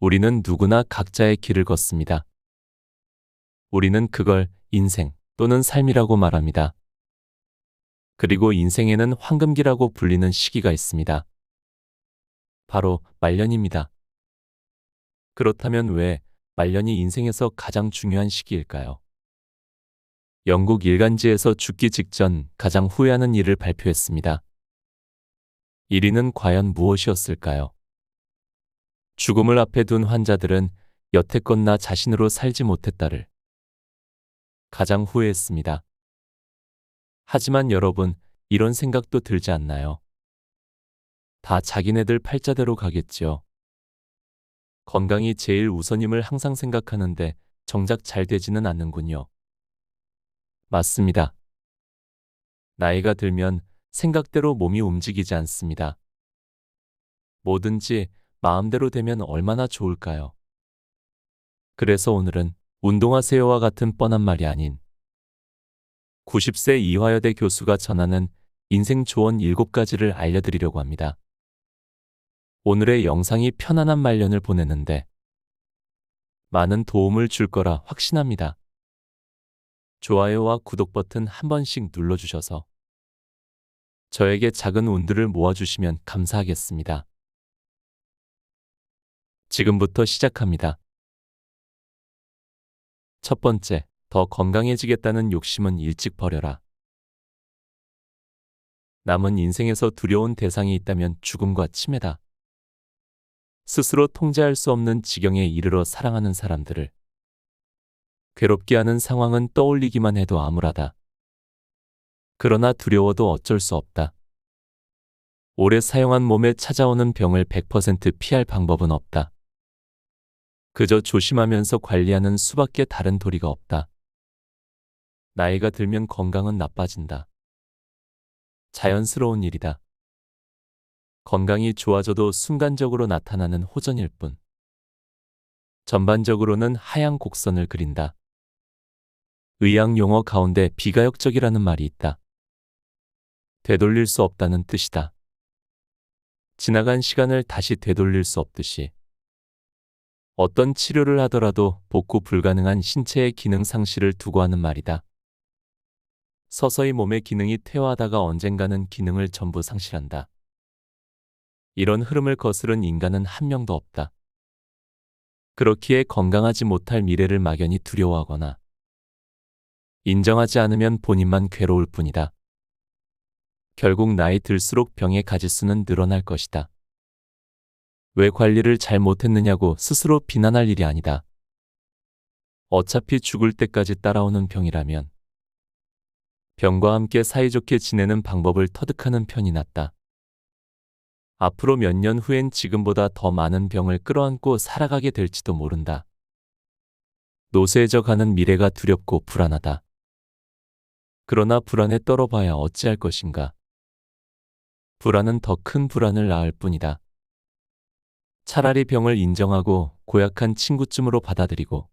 우리는 누구나 각자의 길을 걷습니다. 우리는 그걸 인생 또는 삶이라고 말합니다. 그리고 인생에는 황금기라고 불리는 시기가 있습니다. 바로 말년입니다. 그렇다면 왜 말년이 인생에서 가장 중요한 시기일까요? 영국 일간지에서 죽기 직전 가장 후회하는 일을 발표했습니다. 1위는 과연 무엇이었을까요? 죽음을 앞에 둔 환자들은 여태껏 나 자신으로 살지 못했다를 가장 후회했습니다. 하지만 여러분, 이런 생각도 들지 않나요? 다 자기네들 팔자대로 가겠지요. 건강이 제일 우선임을 항상 생각하는데 정작 잘 되지는 않는군요. 맞습니다. 나이가 들면 생각대로 몸이 움직이지 않습니다. 뭐든지 마음대로 되면 얼마나 좋을까요? 그래서 오늘은 운동하세요와 같은 뻔한 말이 아닌 90세 이화여대 교수가 전하는 인생 조언 7가지를 알려드리려고 합니다. 오늘의 영상이 편안한 말년을 보내는데 많은 도움을 줄 거라 확신합니다. 좋아요와 구독 버튼 한 번씩 눌러주셔서 저에게 작은 운들을 모아주시면 감사하겠습니다. 지금부터 시작합니다. 첫 번째, 더 건강해지겠다는 욕심은 일찍 버려라. 남은 인생에서 두려운 대상이 있다면 죽음과 치매다. 스스로 통제할 수 없는 지경에 이르러 사랑하는 사람들을 괴롭게 하는 상황은 떠올리기만 해도 암울하다. 그러나 두려워도 어쩔 수 없다. 오래 사용한 몸에 찾아오는 병을 100% 피할 방법은 없다. 그저 조심하면서 관리하는 수밖에 다른 도리가 없다. 나이가 들면 건강은 나빠진다. 자연스러운 일이다. 건강이 좋아져도 순간적으로 나타나는 호전일 뿐. 전반적으로는 하향 곡선을 그린다. 의학 용어 가운데 비가역적이라는 말이 있다. 되돌릴 수 없다는 뜻이다. 지나간 시간을 다시 되돌릴 수 없듯이 어떤 치료를 하더라도 복구 불가능한 신체의 기능 상실을 두고 하는 말이다. 서서히 몸의 기능이 퇴화하다가 언젠가는 기능을 전부 상실한다. 이런 흐름을 거스른 인간은 한 명도 없다. 그렇기에 건강하지 못할 미래를 막연히 두려워하거나 인정하지 않으면 본인만 괴로울 뿐이다. 결국 나이 들수록 병의 가지수는 늘어날 것이다. 왜 관리를 잘 못했느냐고 스스로 비난할 일이 아니다. 어차피 죽을 때까지 따라오는 병이라면 병과 함께 사이좋게 지내는 방법을 터득하는 편이 낫다. 앞으로 몇 년 후엔 지금보다 더 많은 병을 끌어안고 살아가게 될지도 모른다. 노쇠해져 가는 미래가 두렵고 불안하다. 그러나 불안에 떨어봐야 어찌할 것인가. 불안은 더 큰 불안을 낳을 뿐이다. 차라리 병을 인정하고 고약한 친구쯤으로 받아들이고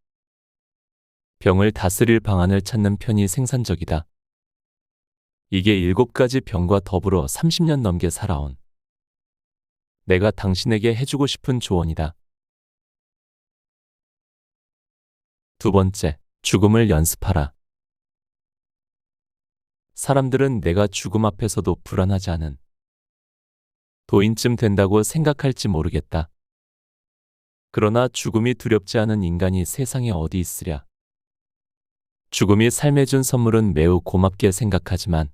병을 다스릴 방안을 찾는 편이 생산적이다. 이게 7가지 병과 더불어 30년 넘게 살아온 내가 당신에게 해주고 싶은 조언이다. 두 번째, 죽음을 연습하라. 사람들은 내가 죽음 앞에서도 불안하지 않은 도인쯤 된다고 생각할지 모르겠다. 그러나 죽음이 두렵지 않은 인간이 세상에 어디 있으랴. 죽음이 삶에 준 선물은 매우 고맙게 생각하지만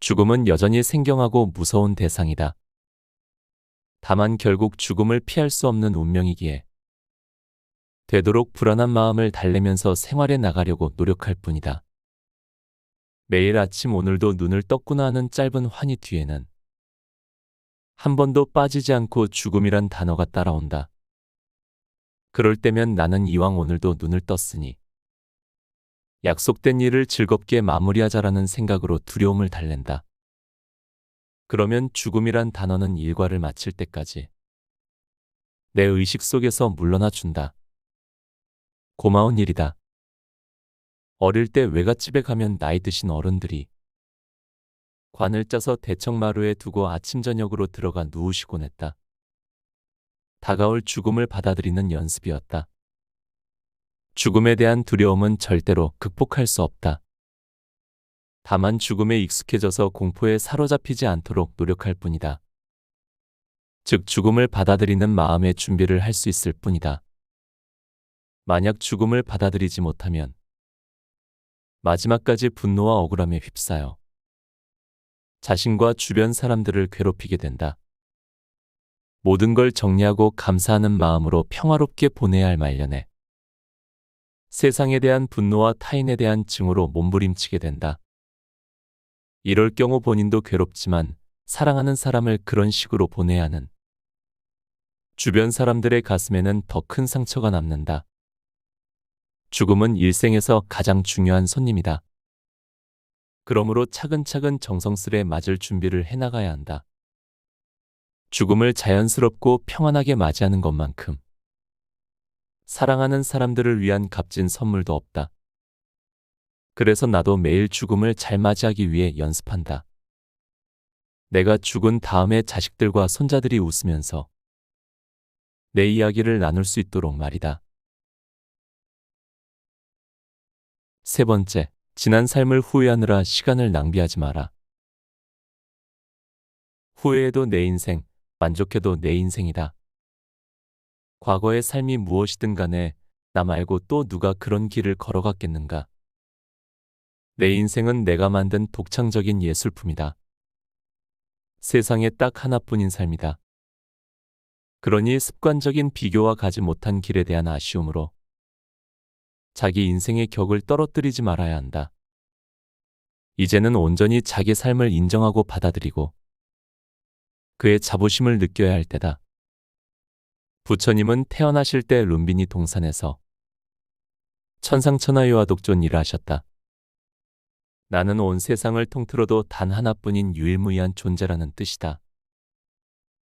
죽음은 여전히 생경하고 무서운 대상이다. 다만 결국 죽음을 피할 수 없는 운명이기에 되도록 불안한 마음을 달래면서 생활해 나가려고 노력할 뿐이다. 매일 아침 오늘도 눈을 떴구나 하는 짧은 환희 뒤에는 한 번도 빠지지 않고 죽음이란 단어가 따라온다. 그럴 때면 나는 이왕 오늘도 눈을 떴으니 약속된 일을 즐겁게 마무리하자라는 생각으로 두려움을 달랜다. 그러면 죽음이란 단어는 일과를 마칠 때까지 내 의식 속에서 물러나 준다. 고마운 일이다. 어릴 때 외갓집에 가면 나이 드신 어른들이 관을 짜서 대청마루에 두고 아침 저녁으로 들어가 누우시곤 했다. 다가올 죽음을 받아들이는 연습이었다. 죽음에 대한 두려움은 절대로 극복할 수 없다. 다만 죽음에 익숙해져서 공포에 사로잡히지 않도록 노력할 뿐이다. 즉, 죽음을 받아들이는 마음의 준비를 할 수 있을 뿐이다. 만약 죽음을 받아들이지 못하면 마지막까지 분노와 억울함에 휩싸여 자신과 주변 사람들을 괴롭히게 된다. 모든 걸 정리하고 감사하는 마음으로 평화롭게 보내야 할 말년에 세상에 대한 분노와 타인에 대한 증오로 몸부림치게 된다. 이럴 경우 본인도 괴롭지만 사랑하는 사람을 그런 식으로 보내야 하는 주변 사람들의 가슴에는 더 큰 상처가 남는다. 죽음은 일생에서 가장 중요한 손님이다. 그러므로 차근차근 정성스레 맞을 준비를 해나가야 한다. 죽음을 자연스럽고 평안하게 맞이하는 것만큼 사랑하는 사람들을 위한 값진 선물도 없다. 그래서 나도 매일 죽음을 잘 맞이하기 위해 연습한다. 내가 죽은 다음에 자식들과 손자들이 웃으면서 내 이야기를 나눌 수 있도록 말이다. 세 번째, 지난 삶을 후회하느라 시간을 낭비하지 마라. 후회해도 내 인생, 만족해도 내 인생이다. 과거의 삶이 무엇이든 간에 나 말고 또 누가 그런 길을 걸어갔겠는가. 내 인생은 내가 만든 독창적인 예술품이다. 세상에 딱 하나뿐인 삶이다. 그러니 습관적인 비교와 가지 못한 길에 대한 아쉬움으로 자기 인생의 격을 떨어뜨리지 말아야 한다. 이제는 온전히 자기 삶을 인정하고 받아들이고 그의 자부심을 느껴야 할 때다. 부처님은 태어나실 때 룸비니 동산에서 천상천하유화 독존 일을 하셨다. 나는 온 세상을 통틀어도 단 하나뿐인 유일무이한 존재라는 뜻이다.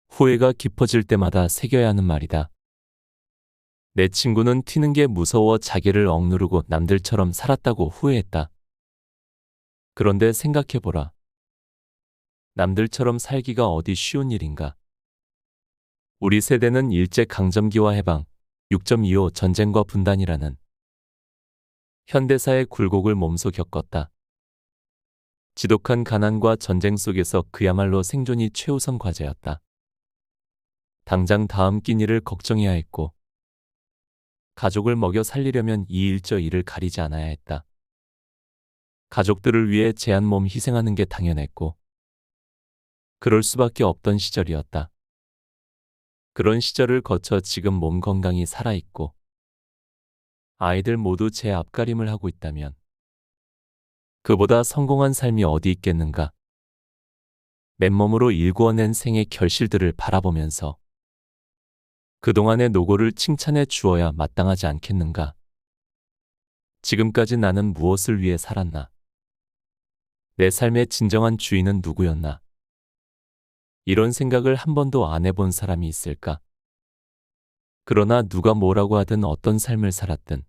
후회가 깊어질 때마다 새겨야 하는 말이다. 내 친구는 튀는 게 무서워 자기를 억누르고 남들처럼 살았다고 후회했다. 그런데 생각해보라. 남들처럼 살기가 어디 쉬운 일인가? 우리 세대는 일제강점기와 해방, 6.25 전쟁과 분단이라는 현대사의 굴곡을 몸소 겪었다. 지독한 가난과 전쟁 속에서 그야말로 생존이 최우선 과제였다. 당장 다음 끼니를 걱정해야 했고 가족을 먹여 살리려면 이 일 저 일을 가리지 않아야 했다. 가족들을 위해 제 한 몸 희생하는 게 당연했고 그럴 수밖에 없던 시절이었다. 그런 시절을 거쳐 지금 몸 건강히 살아있고 아이들 모두 제 앞가림을 하고 있다면 그보다 성공한 삶이 어디 있겠는가. 맨몸으로 일구어낸 생의 결실들을 바라보면서 그동안의 노고를 칭찬해 주어야 마땅하지 않겠는가. 지금까지 나는 무엇을 위해 살았나? 내 삶의 진정한 주인은 누구였나? 이런 생각을 한 번도 안 해본 사람이 있을까? 그러나 누가 뭐라고 하든 어떤 삶을 살았든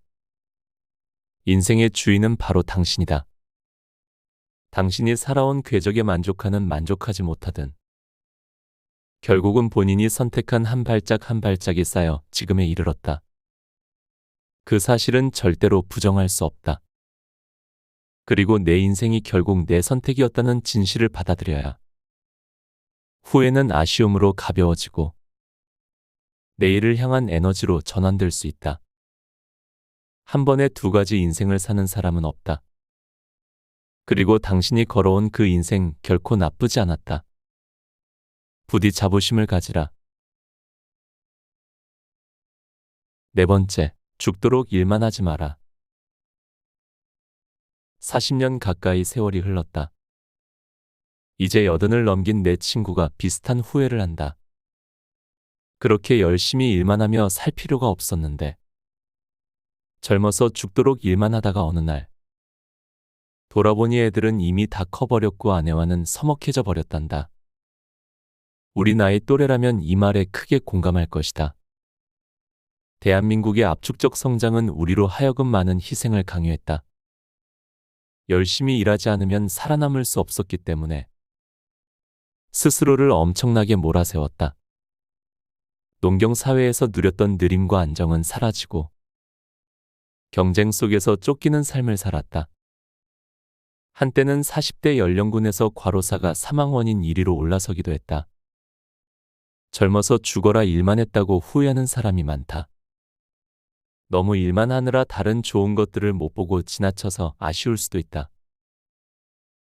인생의 주인은 바로 당신이다. 당신이 살아온 궤적에 만족하지 못하든 결국은 본인이 선택한 한 발짝 한 발짝이 쌓여 지금에 이르렀다. 그 사실은 절대로 부정할 수 없다. 그리고 내 인생이 결국 내 선택이었다는 진실을 받아들여야 후회는 아쉬움으로 가벼워지고 내일을 향한 에너지로 전환될 수 있다. 한 번에 두 가지 인생을 사는 사람은 없다. 그리고 당신이 걸어온 그 인생 결코 나쁘지 않았다. 부디 자부심을 가지라. 네 번째, 죽도록 일만 하지 마라. 40년 가까이 세월이 흘렀다. 이제 80을 넘긴 내 친구가 비슷한 후회를 한다. 그렇게 열심히 일만 하며 살 필요가 없었는데 젊어서 죽도록 일만 하다가 어느 날 돌아보니 애들은 이미 다 커버렸고 아내와는 서먹해져 버렸단다. 우리 나이 또래라면 이 말에 크게 공감할 것이다. 대한민국의 압축적 성장은 우리로 하여금 많은 희생을 강요했다. 열심히 일하지 않으면 살아남을 수 없었기 때문에 스스로를 엄청나게 몰아세웠다. 농경 사회에서 누렸던 느림과 안정은 사라지고 경쟁 속에서 쫓기는 삶을 살았다. 한때는 40대 연령군에서 과로사가 사망 원인 1위로 올라서기도 했다. 젊어서 죽어라 일만 했다고 후회하는 사람이 많다. 너무 일만 하느라 다른 좋은 것들을 못 보고 지나쳐서 아쉬울 수도 있다.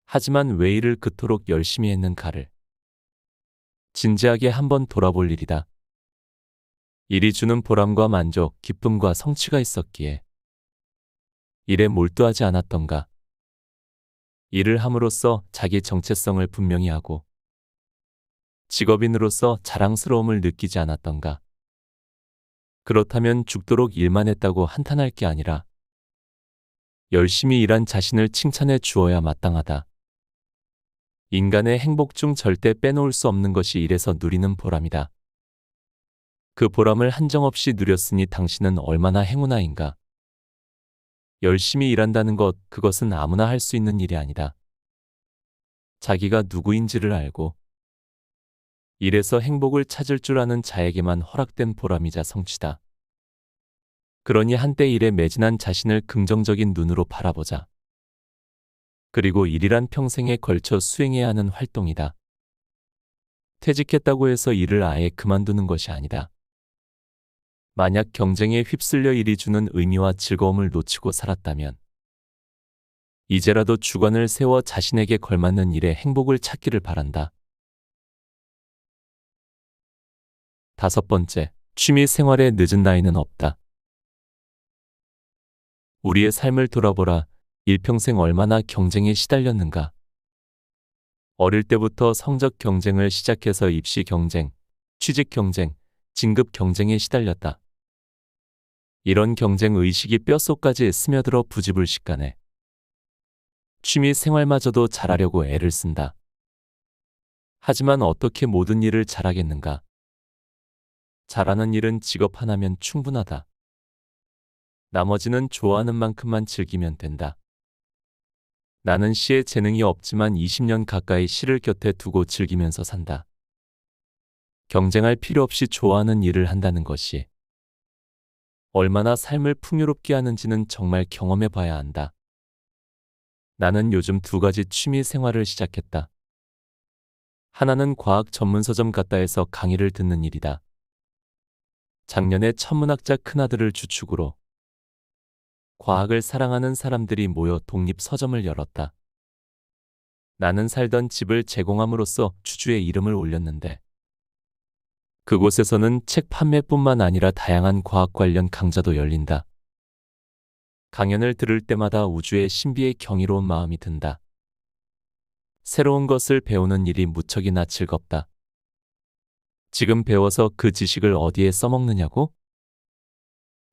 하지만 왜 일을 그토록 열심히 했는가를 진지하게 한번 돌아볼 일이다. 일이 주는 보람과 만족, 기쁨과 성취가 있었기에 일에 몰두하지 않았던가? 일을 함으로써 자기 정체성을 분명히 하고 직업인으로서 자랑스러움을 느끼지 않았던가? 그렇다면 죽도록 일만 했다고 한탄할 게 아니라 열심히 일한 자신을 칭찬해 주어야 마땅하다. 인간의 행복 중 절대 빼놓을 수 없는 것이 일에서 누리는 보람이다. 그 보람을 한정없이 누렸으니 당신은 얼마나 행운아인가. 열심히 일한다는 것, 그것은 아무나 할 수 있는 일이 아니다. 자기가 누구인지를 알고 일에서 행복을 찾을 줄 아는 자에게만 허락된 보람이자 성취다. 그러니 한때 일에 매진한 자신을 긍정적인 눈으로 바라보자. 그리고 일이란 평생에 걸쳐 수행해야 하는 활동이다. 퇴직했다고 해서 일을 아예 그만두는 것이 아니다. 만약 경쟁에 휩쓸려 일이 주는 의미와 즐거움을 놓치고 살았다면 이제라도 주관을 세워 자신에게 걸맞는 일에 행복을 찾기를 바란다. 5번째, 취미 생활에 늦은 나이는 없다. 우리의 삶을 돌아보라. 일평생 얼마나 경쟁에 시달렸는가. 어릴 때부터 성적 경쟁을 시작해서 입시 경쟁, 취직 경쟁, 진급 경쟁에 시달렸다. 이런 경쟁 의식이 뼛속까지 스며들어 부지불식간에 취미 생활마저도 잘하려고 애를 쓴다. 하지만 어떻게 모든 일을 잘하겠는가? 잘하는 일은 직업 하나면 충분하다. 나머지는 좋아하는 만큼만 즐기면 된다. 나는 시에 재능이 없지만 20년 가까이 시를 곁에 두고 즐기면서 산다. 경쟁할 필요 없이 좋아하는 일을 한다는 것이 얼마나 삶을 풍요롭게 하는지는 정말 경험해 봐야 한다. 나는 요즘 2가지 취미 생활을 시작했다. 하나는 과학 전문 서점 갔다에서 강의를 듣는 일이다. 작년에 천문학자 큰아들을 주축으로 과학을 사랑하는 사람들이 모여 독립 서점을 열었다. 나는 살던 집을 제공함으로써 주주의 이름을 올렸는데 그곳에서는 책 판매뿐만 아니라 다양한 과학 관련 강좌도 열린다. 강연을 들을 때마다 우주의 신비에 경이로운 마음이 든다. 새로운 것을 배우는 일이 무척이나 즐겁다. 지금 배워서 그 지식을 어디에 써먹느냐고?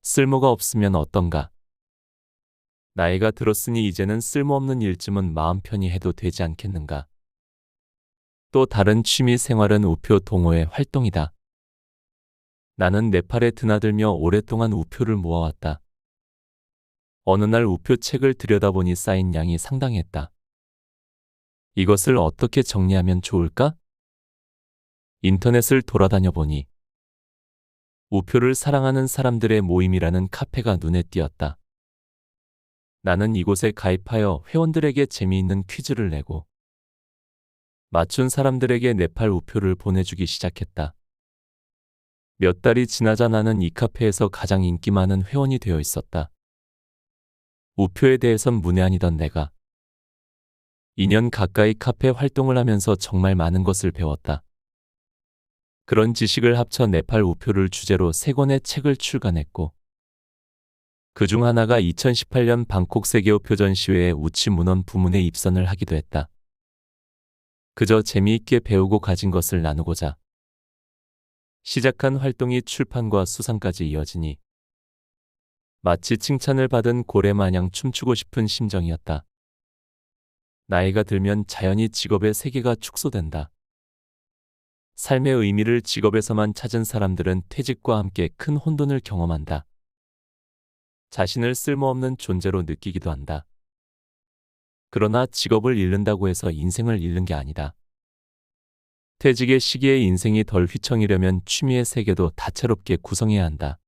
쓸모가 없으면 어떤가? 나이가 들었으니 이제는 쓸모없는 일쯤은 마음 편히 해도 되지 않겠는가? 또 다른 취미 생활은 우표 동호회 활동이다. 나는 네팔에 드나들며 오랫동안 우표를 모아왔다. 어느 날 우표 책을 들여다보니 쌓인 양이 상당했다. 이것을 어떻게 정리하면 좋을까? 인터넷을 돌아다녀 보니 우표를 사랑하는 사람들의 모임이라는 카페가 눈에 띄었다. 나는 이곳에 가입하여 회원들에게 재미있는 퀴즈를 내고 맞춘 사람들에게 네팔 우표를 보내주기 시작했다. 몇 달이 지나자 나는 이 카페에서 가장 인기 많은 회원이 되어 있었다. 우표에 대해선 문외한이던 내가 2년 가까이 카페 활동을 하면서 정말 많은 것을 배웠다. 그런 지식을 합쳐 네팔 우표를 주제로 3권의 책을 출간했고 그중 하나가 2018년 방콕 세계우표 전시회에 우치 문헌 부문에 입선을 하기도 했다. 그저 재미있게 배우고 가진 것을 나누고자 시작한 활동이 출판과 수상까지 이어지니 마치 칭찬을 받은 고래 마냥 춤추고 싶은 심정이었다. 나이가 들면 자연히 직업의 세계가 축소된다. 삶의 의미를 직업에서만 찾은 사람들은 퇴직과 함께 큰 혼돈을 경험한다. 자신을 쓸모없는 존재로 느끼기도 한다. 그러나 직업을 잃는다고 해서 인생을 잃는 게 아니다. 퇴직의 시기에 인생이 덜 휘청이려면 취미의 세계도 다채롭게 구성해야 한다.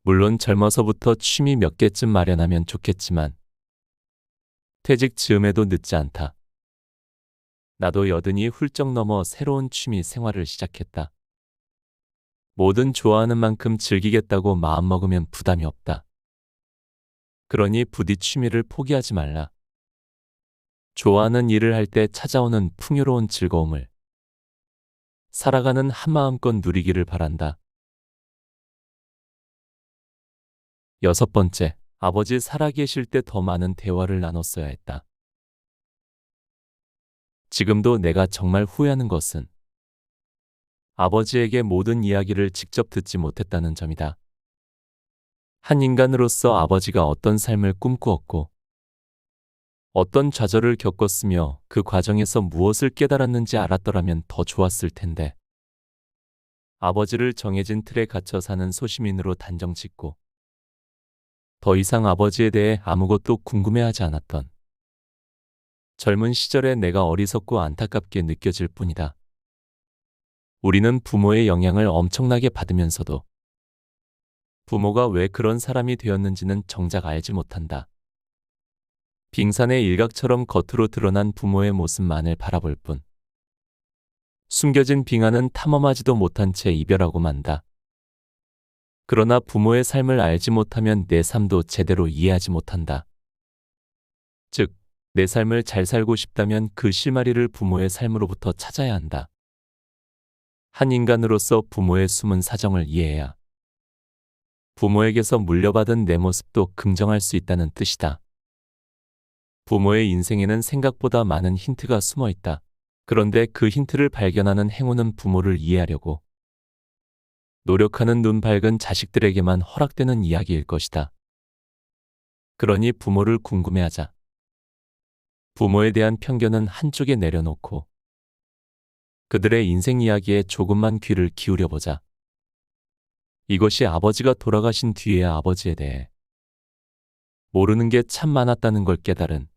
물론 젊어서부터 취미 몇 개쯤 마련하면 좋겠지만 퇴직 즈음에도 늦지 않다. 나도 여든이 훌쩍 넘어 새로운 취미 생활을 시작했다. 뭐든 좋아하는 만큼 즐기겠다고 마음먹으면 부담이 없다. 그러니 부디 취미를 포기하지 말라. 좋아하는 일을 할 때 찾아오는 풍요로운 즐거움을 살아가는 한마음껏 누리기를 바란다. 6번째, 아버지 살아계실 때 더 많은 대화를 나눴어야 했다. 지금도 내가 정말 후회하는 것은 아버지에게 모든 이야기를 직접 듣지 못했다는 점이다. 한 인간으로서 아버지가 어떤 삶을 꿈꾸었고 어떤 좌절을 겪었으며 그 과정에서 무엇을 깨달았는지 알았더라면 더 좋았을 텐데. 아버지를 정해진 틀에 갇혀 사는 소시민으로 단정 짓고 더 이상 아버지에 대해 아무것도 궁금해하지 않았던 젊은 시절의 내가 어리석고 안타깝게 느껴질 뿐이다. 우리는 부모의 영향을 엄청나게 받으면서도 부모가 왜 그런 사람이 되었는지는 정작 알지 못한다. 빙산의 일각처럼 겉으로 드러난 부모의 모습만을 바라볼 뿐 숨겨진 빙하는 탐험하지도 못한 채 이별하고 만다. 그러나 부모의 삶을 알지 못하면 내 삶도 제대로 이해하지 못한다. 즉, 내 삶을 잘 살고 싶다면 그 실마리를 부모의 삶으로부터 찾아야 한다. 한 인간으로서 부모의 숨은 사정을 이해해야 부모에게서 물려받은 내 모습도 긍정할 수 있다는 뜻이다. 부모의 인생에는 생각보다 많은 힌트가 숨어 있다. 그런데 그 힌트를 발견하는 행운은 부모를 이해하려고 노력하는 눈 밝은 자식들에게만 허락되는 이야기일 것이다. 그러니 부모를 궁금해하자. 부모에 대한 편견은 한쪽에 내려놓고 그들의 인생 이야기에 조금만 귀를 기울여보자. 이것이 아버지가 돌아가신 뒤의 아버지에 대해 모르는 게 참 많았다는 걸 깨달은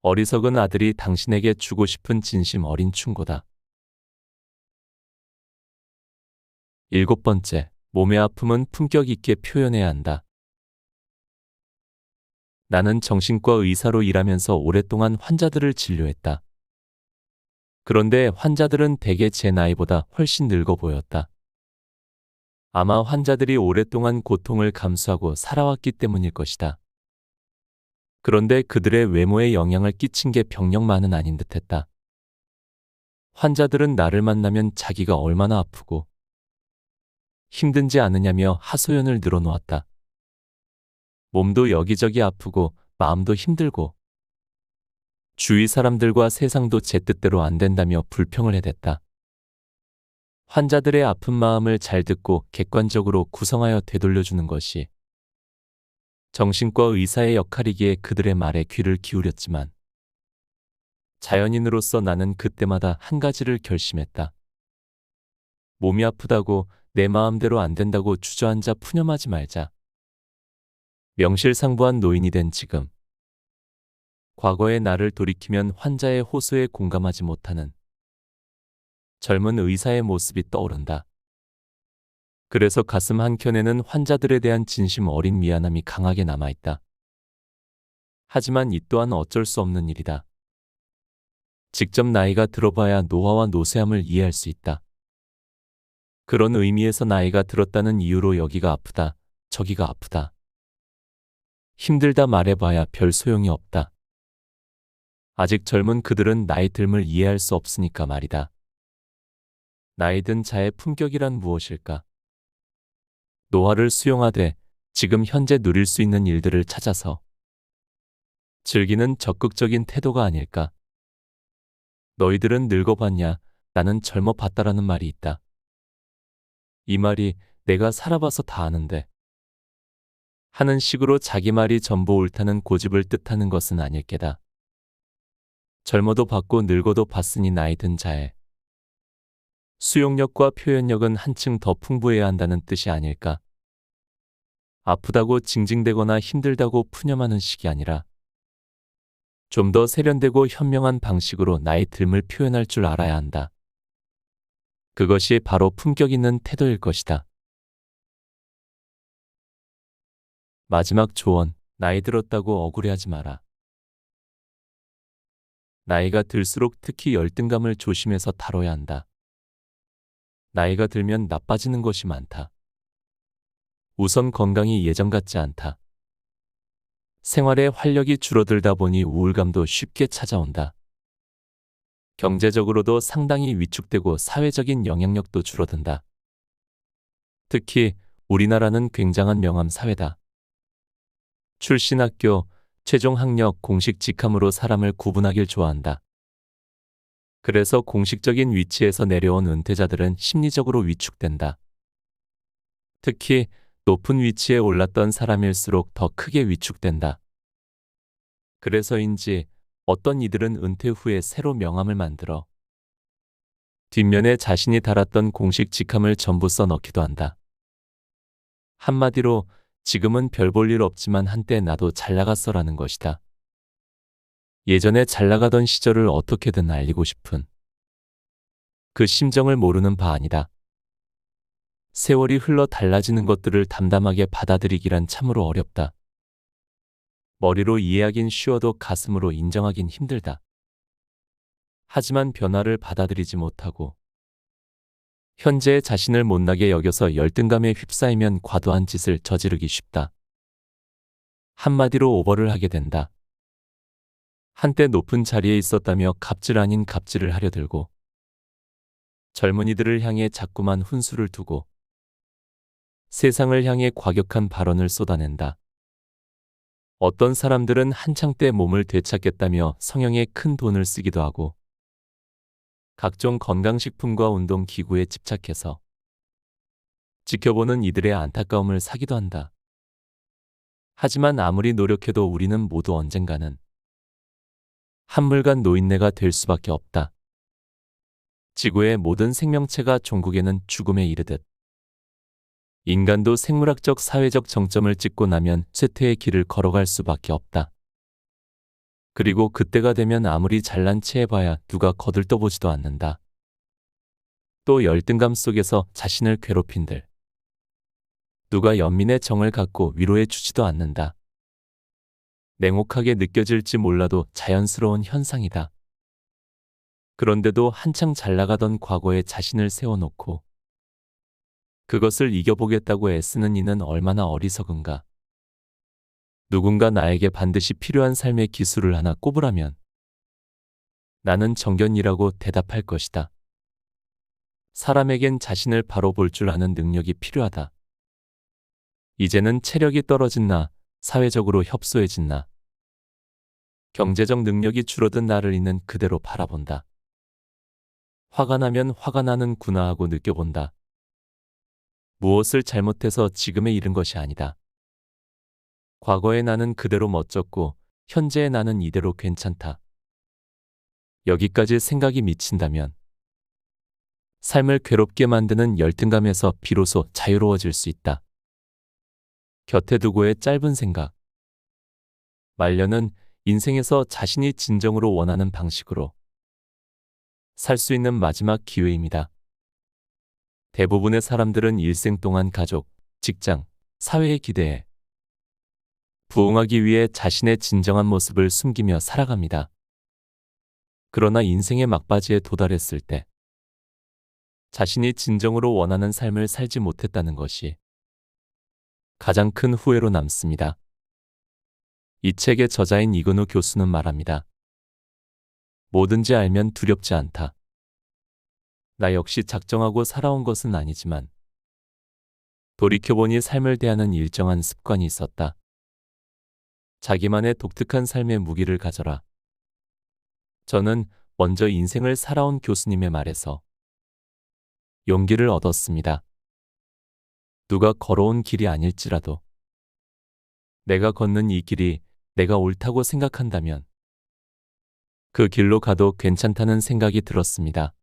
어리석은 아들이 당신에게 주고 싶은 진심 어린 충고다. 7번째, 몸의 아픔은 품격 있게 표현해야 한다. 나는 정신과 의사로 일하면서 오랫동안 환자들을 진료했다. 그런데 환자들은 대개 제 나이보다 훨씬 늙어 보였다. 아마 환자들이 오랫동안 고통을 감수하고 살아왔기 때문일 것이다. 그런데 그들의 외모에 영향을 끼친 게 병력만은 아닌 듯했다. 환자들은 나를 만나면 자기가 얼마나 아프고 힘든지 아느냐며 하소연을 늘어놓았다. 몸도 여기저기 아프고 마음도 힘들고 주위 사람들과 세상도 제 뜻대로 안 된다며 불평을 해댔다. 환자들의 아픈 마음을 잘 듣고 객관적으로 구성하여 되돌려주는 것이 정신과 의사의 역할이기에 그들의 말에 귀를 기울였지만 자연인으로서 나는 그때마다 한 가지를 결심했다. 몸이 아프다고 내 마음대로 안 된다고 주저앉아 푸념하지 말자. 명실상부한 노인이 된 지금 과거의 나를 돌이키면 환자의 호소에 공감하지 못하는 젊은 의사의 모습이 떠오른다. 그래서 가슴 한켠에는 환자들에 대한 진심 어린 미안함이 강하게 남아있다. 하지만 이 또한 어쩔 수 없는 일이다. 직접 나이가 들어봐야 노화와 노쇠함을 이해할 수 있다. 그런 의미에서 나이가 들었다는 이유로 여기가 아프다, 저기가 아프다, 힘들다 말해봐야 별 소용이 없다. 아직 젊은 그들은 나이 듦을 이해할 수 없으니까 말이다. 나이 든 자의 품격이란 무엇일까? 노화를 수용하되 지금 현재 누릴 수 있는 일들을 찾아서 즐기는 적극적인 태도가 아닐까? 너희들은 늙어봤냐? 나는 젊어봤다라는 말이 있다. 이 말이 내가 살아봐서 다 아는데 하는 식으로 자기 말이 전부 옳다는 고집을 뜻하는 것은 아닐 게다. 젊어도 봤고 늙어도 봤으니 나이 든 자의 수용력과 표현력은 한층 더 풍부해야 한다는 뜻이 아닐까. 아프다고 징징대거나 힘들다고 푸념하는 식이 아니라 좀 더 세련되고 현명한 방식으로 나의 듦을 표현할 줄 알아야 한다. 그것이 바로 품격 있는 태도일 것이다. 마지막 조언, 나이 들었다고 억울해하지 마라. 나이가 들수록 특히 열등감을 조심해서 다뤄야 한다. 나이가 들면 나빠지는 것이 많다. 우선 건강이 예전 같지 않다. 생활에 활력이 줄어들다 보니 우울감도 쉽게 찾아온다. 경제적으로도 상당히 위축되고 사회적인 영향력도 줄어든다. 특히 우리나라는 굉장한 명함 사회다. 출신 학교, 최종 학력, 공식 직함으로 사람을 구분하길 좋아한다. 그래서 공식적인 위치에서 내려온 은퇴자들은 심리적으로 위축된다. 특히 높은 위치에 올랐던 사람일수록 더 크게 위축된다. 그래서인지 어떤 이들은 은퇴 후에 새로 명함을 만들어 뒷면에 자신이 달았던 공식 직함을 전부 써넣기도 한다. 한마디로 지금은 별 볼 일 없지만 한때 나도 잘 나갔어라는 것이다. 예전에 잘 나가던 시절을 어떻게든 알리고 싶은 그 심정을 모르는 바 아니다. 세월이 흘러 달라지는 것들을 담담하게 받아들이기란 참으로 어렵다. 머리로 이해하긴 쉬워도 가슴으로 인정하긴 힘들다. 하지만 변화를 받아들이지 못하고 현재의 자신을 못나게 여겨서 열등감에 휩싸이면 과도한 짓을 저지르기 쉽다. 한마디로 오버를 하게 된다. 한때 높은 자리에 있었다며 갑질 아닌 갑질을 하려 들고 젊은이들을 향해 자꾸만 훈수를 두고 세상을 향해 과격한 발언을 쏟아낸다. 어떤 사람들은 한창 때 몸을 되찾겠다며 성형에 큰 돈을 쓰기도 하고 각종 건강식품과 운동기구에 집착해서 지켜보는 이들의 안타까움을 사기도 한다. 하지만 아무리 노력해도 우리는 모두 언젠가는 한물간 노인네가 될 수밖에 없다. 지구의 모든 생명체가 종국에는 죽음에 이르듯 인간도 생물학적 사회적 정점을 찍고 나면 쇠퇴의 길을 걸어갈 수밖에 없다. 그리고 그때가 되면 아무리 잘난 체 해봐야 누가 거들떠보지도 않는다. 또 열등감 속에서 자신을 괴롭힌들 누가 연민의 정을 갖고 위로해 주지도 않는다. 냉혹하게 느껴질지 몰라도 자연스러운 현상이다. 그런데도 한창 잘 나가던 과거에 자신을 세워놓고 그것을 이겨보겠다고 애쓰는 이는 얼마나 어리석은가. 누군가 나에게 반드시 필요한 삶의 기술을 하나 꼽으라면 나는 정견이라고 대답할 것이다. 사람에겐 자신을 바로 볼 줄 아는 능력이 필요하다. 이제는 체력이 떨어진 나, 사회적으로 협소해진 나, 경제적 능력이 줄어든 나를 있는 그대로 바라본다. 화가 나면 화가 나는구나 하고 느껴본다. 무엇을 잘못해서 지금에 이른 것이 아니다. 과거의 나는 그대로 멋졌고 현재의 나는 이대로 괜찮다. 여기까지 생각이 미친다면 삶을 괴롭게 만드는 열등감에서 비로소 자유로워질 수 있다. 곁에 두고의 짧은 생각. 말년은 인생에서 자신이 진정으로 원하는 방식으로 살 수 있는 마지막 기회입니다. 대부분의 사람들은 일생 동안 가족, 직장, 사회에 기대해 부응하기 위해 자신의 진정한 모습을 숨기며 살아갑니다. 그러나 인생의 막바지에 도달했을 때 자신이 진정으로 원하는 삶을 살지 못했다는 것이 가장 큰 후회로 남습니다. 이 책의 저자인 이근우 교수는 말합니다. 뭐든지 알면 두렵지 않다. 나 역시 작정하고 살아온 것은 아니지만 돌이켜보니 삶을 대하는 일정한 습관이 있었다. 자기만의 독특한 삶의 무기를 가져라. 저는 먼저 인생을 살아온 교수님의 말에서 용기를 얻었습니다. 누가 걸어온 길이 아닐지라도 내가 걷는 이 길이 내가 옳다고 생각한다면 그 길로 가도 괜찮다는 생각이 들었습니다.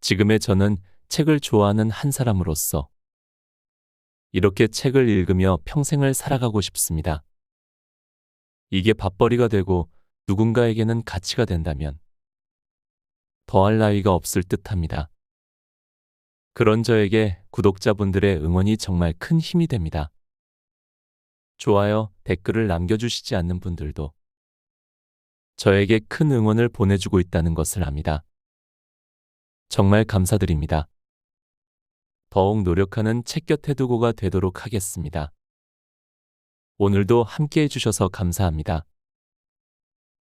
지금의 저는 책을 좋아하는 한 사람으로서 이렇게 책을 읽으며 평생을 살아가고 싶습니다. 이게 밥벌이가 되고 누군가에게는 가치가 된다면 더할 나위가 없을 듯합니다. 그런 저에게 구독자분들의 응원이 정말 큰 힘이 됩니다. 좋아요, 댓글을 남겨주시지 않는 분들도 저에게 큰 응원을 보내주고 있다는 것을 압니다. 정말 감사드립니다. 더욱 노력하는 책 곁에 두고가 되도록 하겠습니다. 오늘도 함께 해주셔서 감사합니다.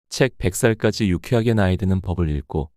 책 100살까지 유쾌하게 나이 드는 법을 읽고